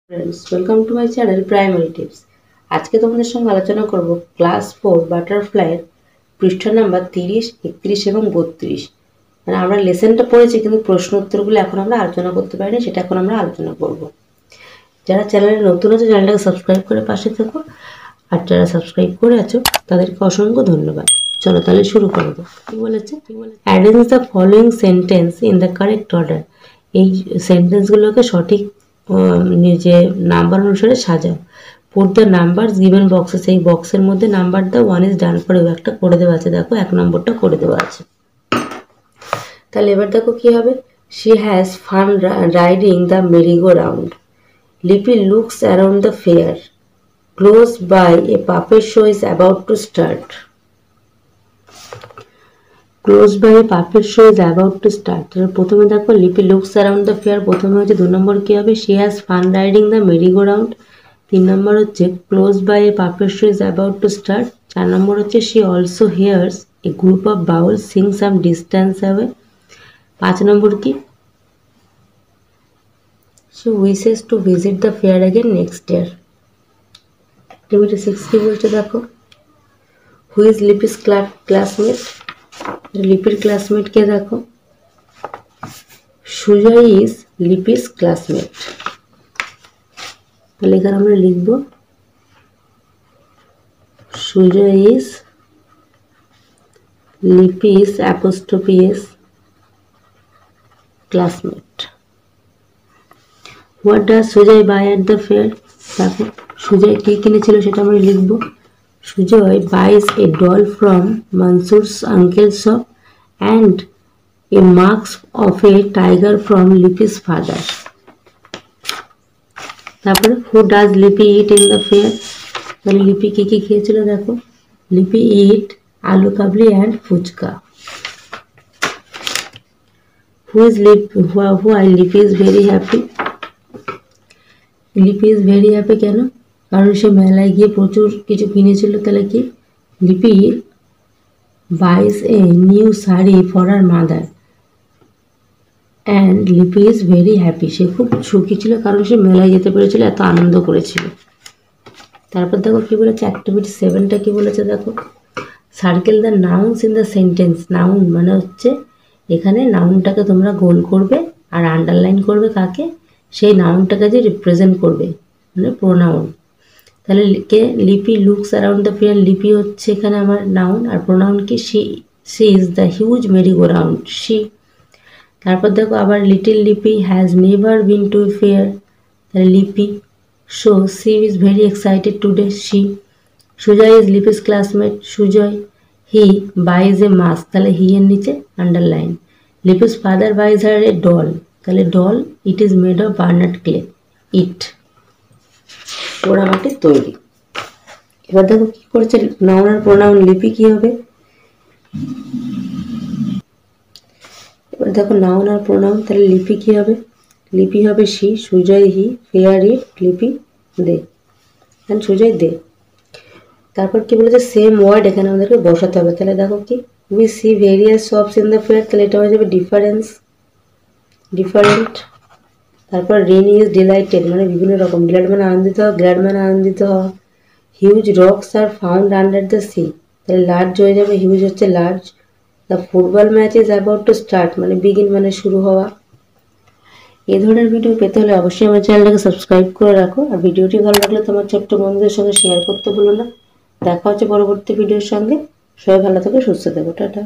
Friends welcome to my channel primary tips. आज के तुम्हारे संगे आलोचना करब क्लास 4 बाटारफ्लाई पृष्ठ नम्बर 30, 31 এবং 32। মানে আমরা লেসনটা পড়েছি কিন্তু প্রশ্ন উত্তরগুলো এখন আমরা আলোচনা করতে পারিনি, সেটা এখন আমরা আলোচনা করব। যারা চ্যানেলে নতুন আছে চ্যানেলটাকে সাবস্ক্রাইব করে পাশে থেকো, আর যারা সাবস্ক্রাইব করে আছো তাদেরকে অসংখ্য ধন্যবাদ। চলো তাহলে শুরু করব। কি বলেছে? Arrange the following sentence in the correct order. এই সেন্টেন্সগুলোকে সঠিক যে নাম্বার অনুসারে সাজাও। Put the number given boxes, এই বক্সের মধ্যে নাম্বার দাও। 1 ইজ ডান ফর ইউ, একটা করে দেওয়া আছে, দেখো 1 নম্বরটা করে দেওয়া আছে। তাহলে এবার দেখো কি হবে। She has fun riding the merry go round. Lipi looks around the fair. Close by a puppet show is about to start. Close by a puppet show is about to start. প্রথমে দেখো লিপি লুকস অ্যারাউন্ড দ্য ফেয়ার, প্রথমে হচ্ছে 2 number কি হবে, she has fun riding the merry go round. 3 number হচ্ছে close by a puppet show is about to start. 4 number হচ্ছে she also hears a group of Bauls sing some distance away. 5 number কি, she wishes to visit the fair again next year. Activity 6 কি বলছে দেখো, who is Lipi's classmate. লিপির ক্লাসমেটকে দেখো, Sujoy is Lipi's classmate. তাহলে এখানে আমরা লিখব Sujoy is Lipi's apostrophe S classmate. What does Sujoy buy at the fair. দেখো সুজয় কি কিনেছিল সেটা আমরা লিখব। Sujoy buys a doll from Mansoor's uncle's shop and a mask of a tiger from Lippy's father. তারপরে who does Lippy eat in the fair? তাহলে লিপি কি কি খেয়েছিল দেখো, লিপি eat আলু কাবলি and fuchka. why Lippy is very happy? লিপি is very happy কেন? কারণ সে মেলায় গিয়ে প্রচুর কিছু কিনেছিল। তাহলে কি, লিপি buys a new sari for her mother and লিপি is very happy, সে খুব সুখী ছিল কারণ সে মেলায় যেতে পেরেছিল, এত আনন্দ করেছিল। তারপর দেখো কি বলেছে, অ্যাক্টিভিটি 7টা কি বলেছে দেখো, circle the nouns in the sentence. Noun মানে হচ্ছে এখানে নাউনটাকে তোমরা গোল করবে আর আন্ডারলাইন করবে কাকে, সেই নাউনটাকে যে রিপ্রেজেন্ট করবে, মানে প্রোনাউন। তাহলে কে, লিপি লুকস অ্যারাউন্ড দ্য ফেয়ার, লিপি হচ্ছে এখানে আমার নাউন, আর প্রোনাউন কি, she is the huge merry go round, she. তারপর দেখো আবার little Lipi has never been to fair, তাহলে Lipi. So she is very excited today, she. Sujoy is Lipi's classmate, Sujoy. He buys a mask, তাহলে হি এর নিচে underline. Lipi's father buys her a doll, তাহলে doll it is made of burnt clay, it পোড়ামাটির তৈরি। এবার দেখো কি করেছে, নাউন আর প্রোনাউন লিপি কি হবে, এবার দেখো নাউন আর প্রোনাউন, তাহলে লিপি কি হবে, লিপি হবে শি, সুজয় হি, ফেয়ার ইট, লিপি দে, সুজয় দে। তারপর কি বলেছে, সেম ওয়ার্ড এখানে আমাদেরকে বসাতে হবে। তাহলে দেখো কি, we see various shops in the fair, তাহলে এটা হয়ে যাবে ডিফারেন্স, ডিফারেন্ট। তারপর রেন ইজ ডিলাইটেড, মানে বিভিন্ন রকম, ডিলাইট মানে আনন্দিত হওয়া, গ্ল্যাড মানে আনন্দিত হওয়া। Huge rocks are found under the sea, তাহলে লার্জ হয়ে যাবে, হিউজ হচ্ছে large. The football match is about to start, মানে বিগিন মানে শুরু হওয়া। এই ধরনের ভিডিও পেতে হলে অবশ্যই আমার চ্যানেলটাকে সাবস্ক্রাইব করে রাখো, আর ভিডিওটি ভালো লাগলে তোমার ছোট্ট বন্ধুদের সঙ্গে শেয়ার করতে ভুলো না। দেখা হচ্ছে পরবর্তী ভিডিওর সঙ্গে। সবাই ভালো থেকো, সুস্থ থেকো, টাটা।